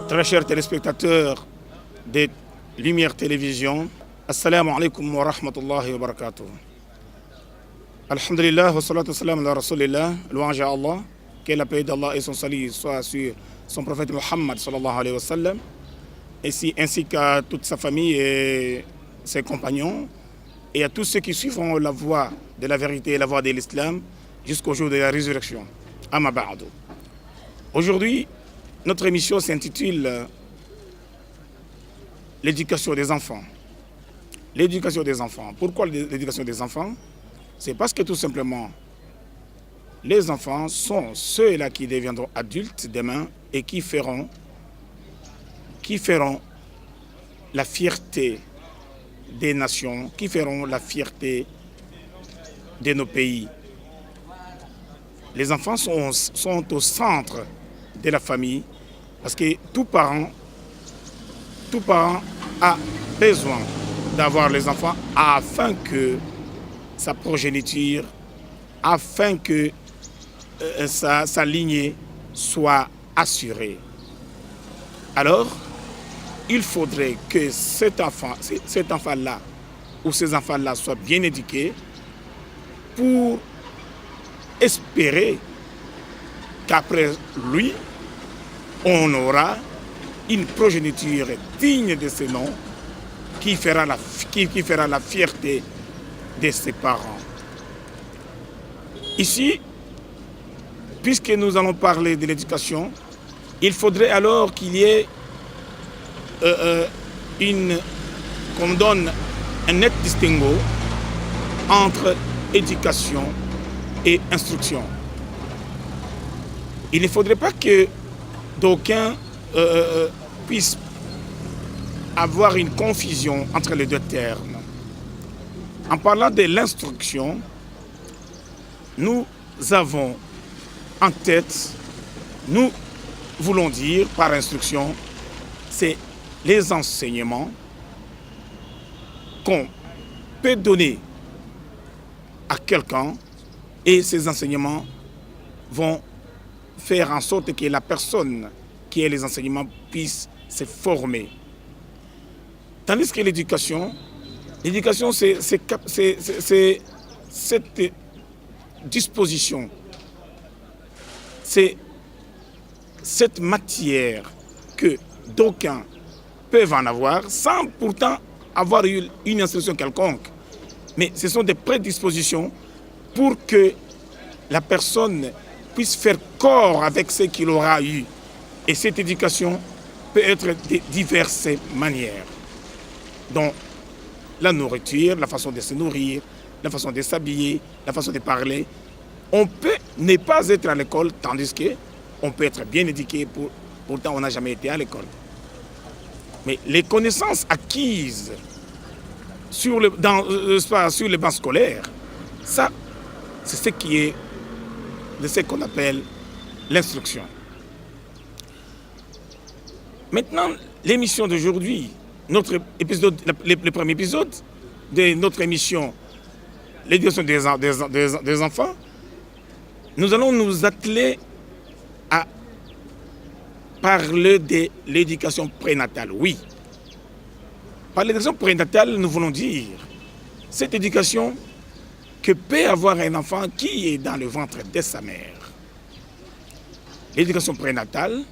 Très chers téléspectateurs des Lumières Télévision, Assalamu alaikum wa rahmatullahi wa barakatuh. Alhamdulillah, wa salatu wa salam ala rasulillah, louange à Allah, que la paix d'Allah et son salut soient sur son prophète Muhammad sallallahu alayhi wa sallam, ainsi qu'à toute sa famille et ses compagnons, et à tous ceux qui suivront la voie de la vérité et la voie de l'islam jusqu'au jour de la résurrection. Amma ba'du. Aujourd'hui, notre émission s'intitule l'éducation des enfants. L'éducation des enfants. Pourquoi l'éducation des enfants? C'est parce que tout simplement, les enfants sont ceux-là qui deviendront adultes demain et qui feront la fierté des nations, qui feront la fierté de nos pays. Les enfants sont au centre de la famille parce que tout parent a besoin d'avoir les enfants afin que sa progéniture, afin que sa lignée soit assurée. Alors, il faudrait que cet enfant-là ou ces enfants-là soient bien éduqués pour espérer qu'après lui, on aura une progéniture digne de ce nom qui fera la fierté de ses parents. Ici, puisque nous allons parler de l'éducation, il faudrait alors qu'il y ait qu'on donne un net distinguo entre éducation et instruction. Il ne faudrait pas que d'aucuns puissent avoir une confusion entre les deux termes. En parlant de l'instruction, nous avons en tête, nous voulons dire par instruction, c'est les enseignements qu'on peut donner à quelqu'un et ces enseignements vont faire en sorte que la personne qui a les enseignements puisse se former. Tandis que l'éducation, c'est cette disposition, c'est cette matière que d'aucuns peuvent en avoir sans pourtant avoir eu une instruction quelconque. Mais ce sont des prédispositions pour que la personne puisse faire corps avec ce qu'il aura eu. Et cette éducation peut être de diverses manières. Donc, la nourriture, la façon de se nourrir, la façon de s'habiller, la façon de parler. On peut ne pas être à l'école, tandis qu'on peut être bien éduqué, pourtant on n'a jamais été à l'école. Mais les connaissances acquises sur le banc scolaire, ça, c'est ce qui est de ce qu'on appelle l'instruction. Maintenant, l'émission d'aujourd'hui, notre épisode, le premier épisode de notre émission, l'éducation des enfants, nous allons nous atteler à parler de l'éducation prénatale. Oui. Par l'éducation prénatale, nous voulons dire cette éducation que peut avoir un enfant qui est dans le ventre de sa mère. L'éducation prénatale,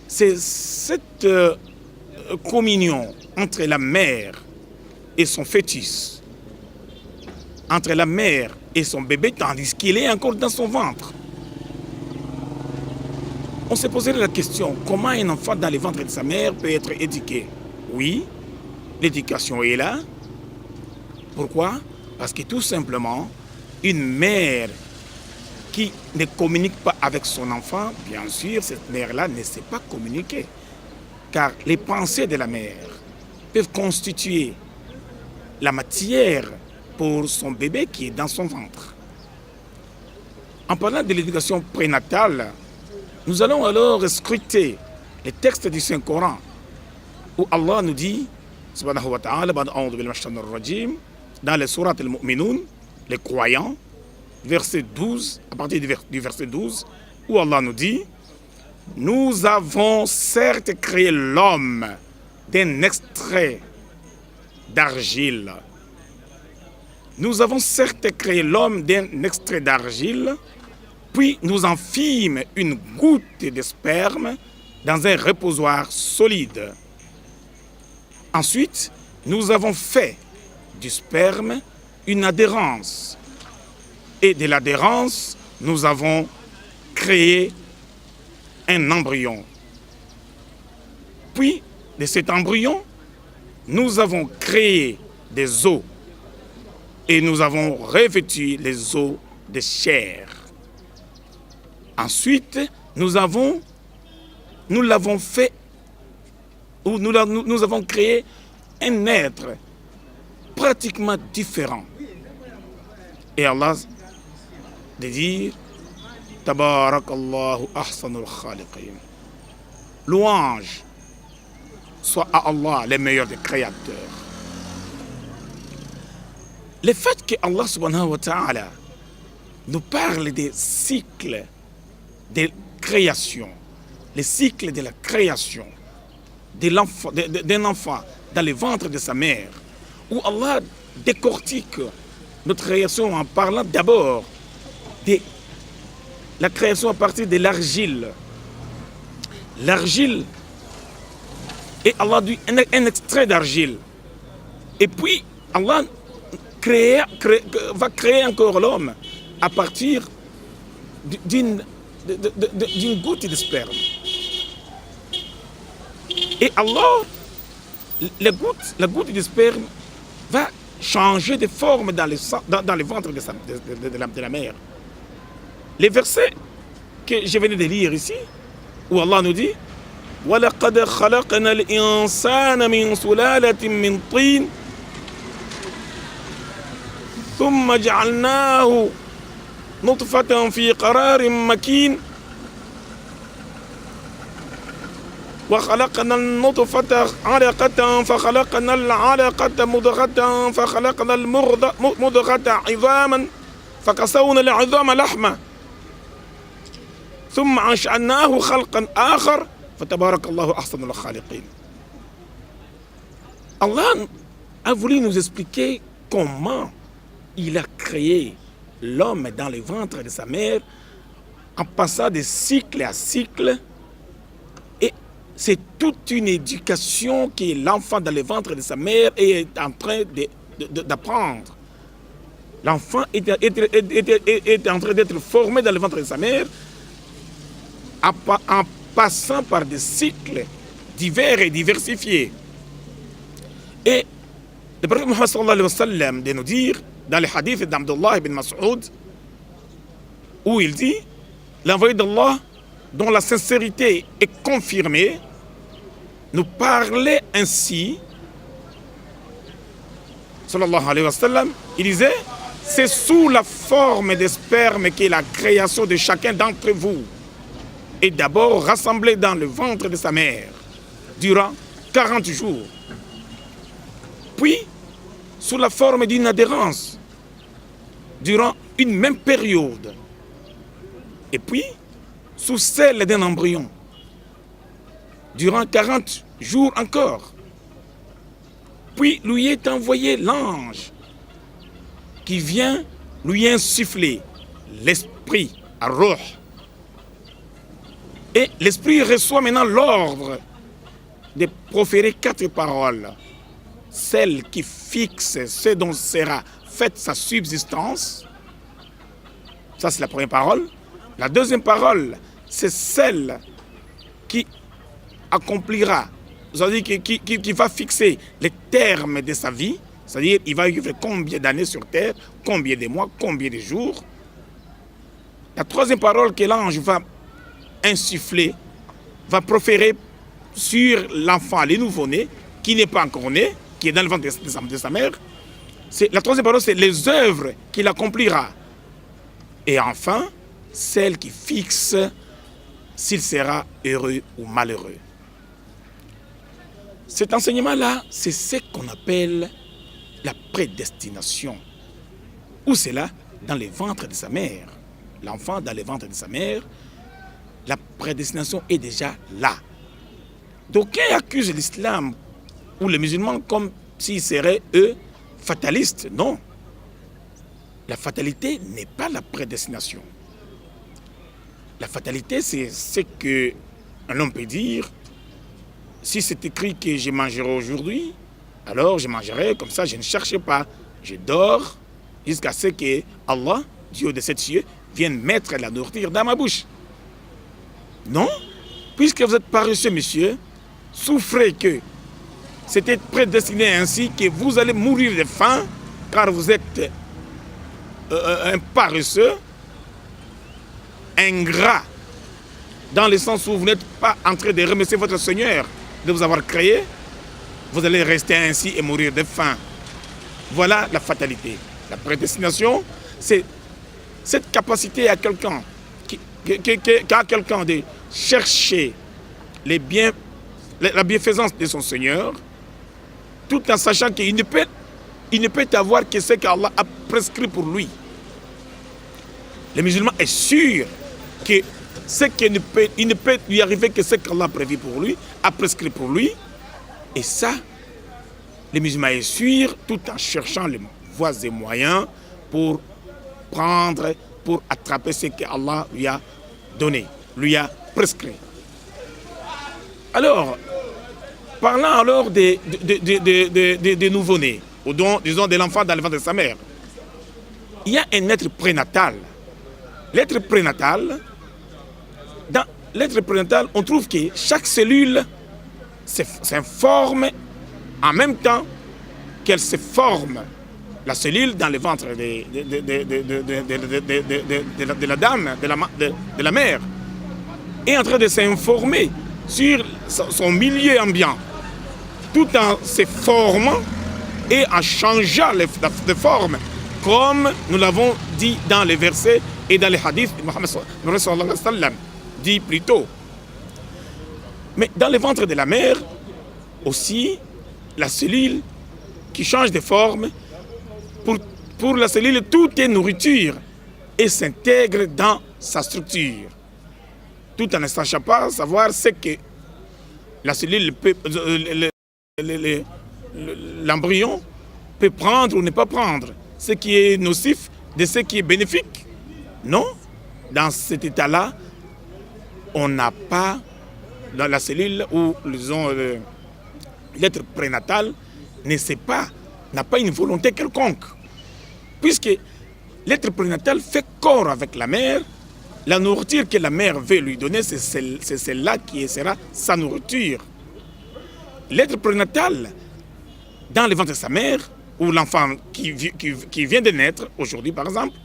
c'est cette communion entre la mère et son fœtus, entre la mère et son bébé, tandis qu'il est encore dans son ventre. On s'est posé la question, comment un enfant dans le ventre de sa mère peut être éduqué? Oui, l'éducation est là. Pourquoi? Parce que tout simplement, une mère qui ne communique pas avec son enfant, bien sûr, cette mère-là ne sait pas communiquer. Car les pensées de la mère peuvent constituer la matière pour son bébé qui est dans son ventre. En parlant de l'éducation prénatale, nous allons alors scruter les textes du Saint-Coran où Allah nous dit, subhanahu wa ta'ala, dans les sourates al-Mu'minun, les croyants, verset 12, à partir du verset 12, où Allah nous dit nous avons certes créé l'homme d'un extrait d'argile. Nous avons certes créé l'homme d'un extrait d'argile, puis nous en fîmes une goutte de sperme dans un reposoir solide. Ensuite, nous avons fait du sperme une adhérence. Et de l'adhérence, nous avons créé un embryon. Puis, de cet embryon, nous avons créé des os. Et nous avons revêtu les os de chair. Ensuite, nous avons créé un être pratiquement différent. Et Allah de dire Tabarakallahu ahsanul khaliqin. Louange soit à Allah, le meilleur des créateurs. Le fait que Allah subhanahu wa ta'ala nous parle des cycles de création, les cycles de la création d'un enfant dans le ventre de sa mère, où Allah décortique notre création en parlant d'abord de la création à partir de l'argile. L'argile, et Allah dit un extrait d'argile. Et puis Allah va créer encore l'homme à partir d'une goutte de sperme. Et alors, la goutte de sperme va changer de forme dans le ventre de la mère. Les versets que je venais de lire ici, où Allah nous dit وَلَقَدْ خَلَقْنَا الْإِنسَانَ مِنْ سُلَالَةٍ مِنْ طِينٍ ثم جعلناه نطفة في قرار مكين وخلقنا النطفة علقة فخلقنا العلقة مضغة فخلقنا المضغة عظاما فكسونا العظام لحما ثم أنشأناه خلقا آخر فتبارك الله أحسن الخالقين. Allah a voulu nous expliquer comment il a créé l'homme dans le ventre de sa mère en passant de cycle à cycle. Et c'est toute une éducation que l'enfant dans le ventre de sa mère est en train d'apprendre. L'enfant est en train d'être formé dans le ventre de sa mère en passant par des cycles divers et diversifiés. Et le prophète Muhammad sallallahu alayhi wa sallam de nous dire dans le hadith d'Abdullah ibn Mas'ud, où il dit, l'envoyé d'Allah, dont la sincérité est confirmée, nous parlait ainsi, sallallahu alayhi wa sallam, il disait, c'est sous la forme des spermes qu'est la création de chacun d'entre vous, et d'abord rassemblé dans le ventre de sa mère, durant 40 jours. Puis, sous la forme d'une adhérence, durant une même période. Et puis, sous celle d'un embryon, durant 40 jours encore. Puis, lui est envoyé l'ange qui vient lui insuffler l'esprit, ar-ruh. Et l'esprit reçoit maintenant l'ordre de proférer 4 paroles. Celle qui fixe ce dont sera faite sa subsistance. Ça, c'est la première parole. La deuxième parole, c'est celle qui accomplira, c'est-à-dire qui va fixer les termes de sa vie, c'est-à-dire il va vivre combien d'années sur terre, combien de mois, combien de jours. La troisième parole que l'ange va insuffler, va proférer sur l'enfant, le nouveau-né, qui n'est pas encore né, qui est dans le ventre de sa mère. La troisième parole, c'est les œuvres qu'il accomplira. Et enfin, celle qui fixe s'il sera heureux ou malheureux. Cet enseignement-là, c'est ce qu'on appelle la prédestination. Où c'est là? Dans le ventre de sa mère. L'enfant dans le ventre de sa mère, la prédestination est déjà là. D'aucuns accusent l'islam ou les musulmans comme s'ils seraient, eux, fatalistes. Non. La fatalité n'est pas la prédestination. La fatalité, c'est ce qu'un homme peut dire. Si c'est écrit que je mangerai aujourd'hui, alors je mangerai, comme ça je ne cherche pas. Je dors jusqu'à ce que Allah, Dieu de sept cieux, vienne mettre la nourriture dans ma bouche. Non, puisque vous êtes paresseux, monsieur, souffrez que c'était prédestiné ainsi que vous allez mourir de faim, car vous êtes un paresseux, ingrat, dans le sens où vous n'êtes pas en train de remercier votre Seigneur de vous avoir créé, vous allez rester ainsi et mourir de faim. Voilà la fatalité. La prédestination, c'est cette capacité à quelqu'un de chercher la bienfaisance de son Seigneur, tout en sachant qu'il ne peut avoir que ce qu'Allah a prescrit pour lui. Le musulman est sûr que il ne peut lui arriver que ce qu'Allah a prévu pour lui, a prescrit pour lui. Et ça, le musulman est sûr, tout en cherchant les voies et moyens pour attraper ce qu'Allah lui a donné, lui a prescrit. Alors, parlant alors des nouveau-nés, ou disons de l'enfant dans le ventre de sa mère, il y a un être prénatal. L'être prénatal, dans l'être prénatal, on trouve que chaque cellule s'informe en même temps qu'elle se forme. La cellule dans le ventre de la dame, de la mère, est en train de s'informer sur son milieu ambiant, tout en se formant et en changeant de forme, comme nous l'avons dit dans les versets et dans les hadiths de Mohammed sallallahu alayhi wa sallam, dit plus tôt. Mais dans le ventre de la mère, aussi, la cellule qui change de forme, pour la cellule, tout est nourriture et s'intègre dans sa structure. Tout en ne sachant pas savoir ce que la cellule peut, l'embryon peut prendre ou ne pas prendre, ce qui est nocif de ce qui est bénéfique. Non, dans cet état-là, on n'a pas, dans la cellule où l'être prénatal n'a pas une volonté quelconque. Puisque l'être prénatal fait corps avec la mère, la nourriture que la mère veut lui donner, c'est celle-là qui sera sa nourriture. L'être prénatal, dans le ventre de sa mère, ou l'enfant qui vient de naître, aujourd'hui par exemple,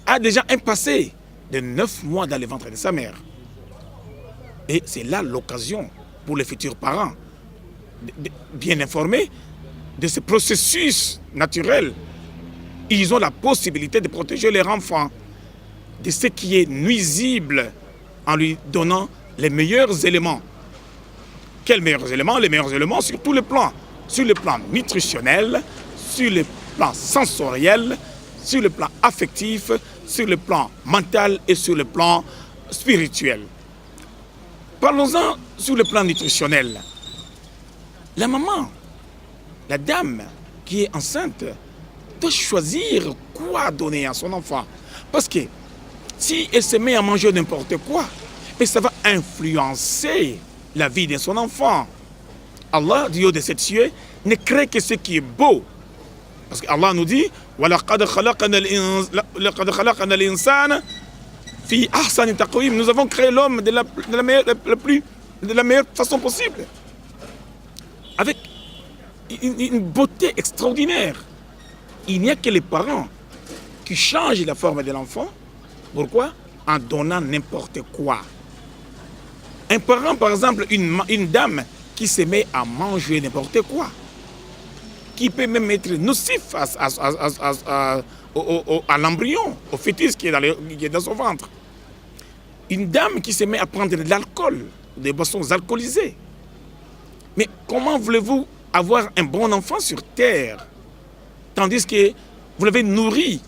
a déjà un passé de 9 mois dans le ventre de sa mère. Et c'est là l'occasion pour les futurs parents, bien informés de ce processus naturel. Ils ont la possibilité de protéger leur enfant de ce qui est nuisible en lui donnant les meilleurs éléments. Quels meilleurs éléments? Les meilleurs éléments sur tous les plans. Sur le plan nutritionnel, sur le plan sensoriel, sur le plan affectif, sur le plan mental et sur le plan spirituel. Parlons-en sur le plan nutritionnel. La maman, la dame qui est enceinte, doit choisir quoi donner à son enfant. Parce que si elle se met à manger n'importe quoi, et ça va influencer la vie de son enfant. Allah, Dieu de sept cieux, ne crée que ce qui est beau. Parce qu'Allah nous dit وَلَقَدْ خَلَقْنَا الْإِنسَانَ فِي أَحْسَنِ تَقْوِيمٍ. Nous avons créé l'homme de la meilleure façon possible. Avec une beauté extraordinaire. Il n'y a que les parents qui changent la forme de l'enfant. Pourquoi? En donnant n'importe quoi. Un parent, par exemple, une dame qui se met à manger n'importe quoi, qui peut même être nocif à l'embryon, au fœtus qui est dans son ventre. Une dame qui se met à prendre de l'alcool, des boissons alcoolisées. Mais comment voulez-vous avoir un bon enfant sur terre, tandis que vous l'avez nourri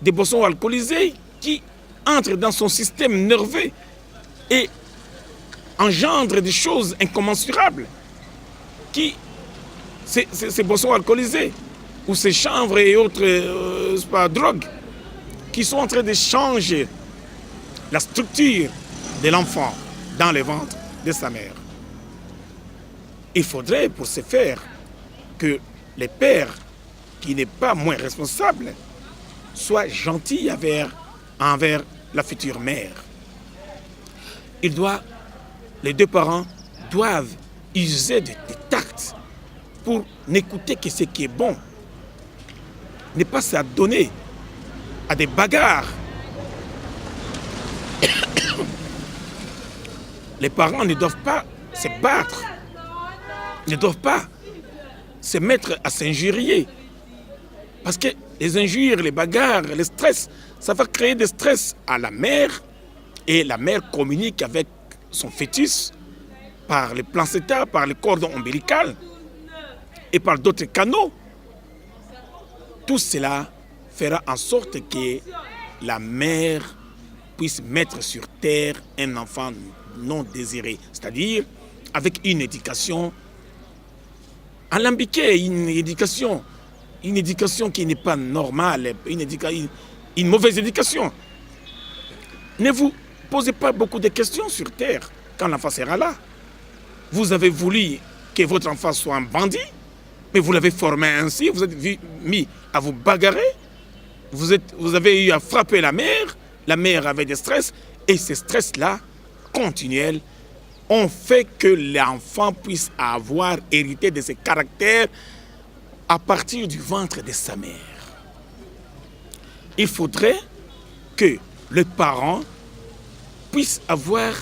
des boissons alcoolisées qui entrent dans son système nerveux et engendre des choses incommensurables qui, ces boissons alcoolisées ou ces chanvres et autres drogues qui sont en train de changer la structure de l'enfant dans le ventre de sa mère. Il faudrait pour ce faire que les pères, qui n'est pas moins responsable, soient gentils envers la future mère. Les deux parents doivent user de tact pour n'écouter que ce qui est bon, ne pas s'adonner à des bagarres. Les parents ne doivent pas se battre, ne doivent pas se mettre à s'injurier. Parce que les injures, les bagarres, le stress, ça va créer des stress à la mère. Et la mère communique avec son fœtus par le placenta, par le cordon ombilical et par d'autres canaux. Tout cela fera en sorte que la mère puisse mettre sur terre un enfant non désiré, c'est-à-dire avec une éducation alambiquée, une éducation qui n'est pas normale, une mauvaise éducation. Ne vous posez pas beaucoup de questions sur terre quand l'enfant sera là. Vous avez voulu que votre enfant soit un bandit, mais vous l'avez formé ainsi, vous êtes mis à vous bagarrer, vous avez eu à frapper la mère avait des stress, et ces stress-là, continuels, ont fait que l'enfant puisse avoir hérité de ses caractères à partir du ventre de sa mère. Il faudrait que les parents puissent avoir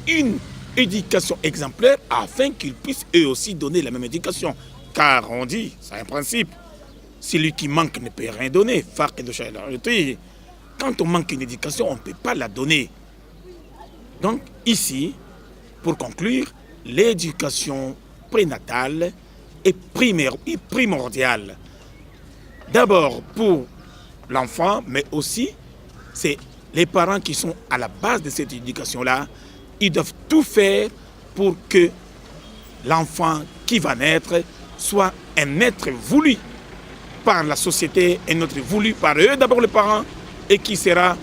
une éducation exemplaire afin qu'ils puissent eux aussi donner la même éducation. Car on dit, c'est un principe, celui qui manque ne peut rien donner. Quand on manque une éducation, on ne peut pas la donner. Donc ici, pour conclure, l'éducation prénatale est primordiale. D'abord pour l'enfant, mais aussi c'est les parents qui sont à la base de cette éducation-là. Ils doivent tout faire pour que l'enfant qui va naître soit un être voulu par la société, un être voulu par eux, d'abord les parents, et qui va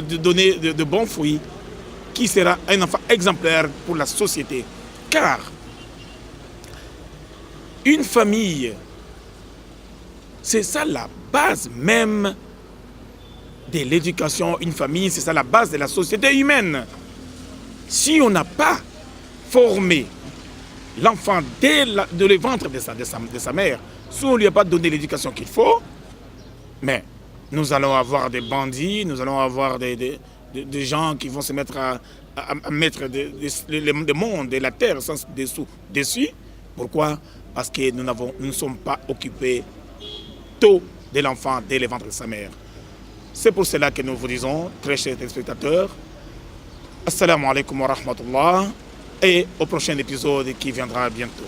donner de bons fruits, qui sera un enfant exemplaire pour la société. Car une famille, c'est ça la base même de l'éducation. Une famille, c'est ça la base de la société humaine. Si on n'a pas formé l'enfant dès le ventre de sa mère, si on ne lui a pas donné l'éducation qu'il faut, mais nous allons avoir des bandits, nous allons avoir des gens qui vont se mettre à mettre le monde et la terre dessus. Pourquoi? Parce que nous ne sommes pas occupés tôt de l'enfant dès le ventre de sa mère. C'est pour cela que nous vous disons, très chers téléspectateurs, Assalamu alaikum wa rahmatullah, et au prochain épisode qui viendra bientôt.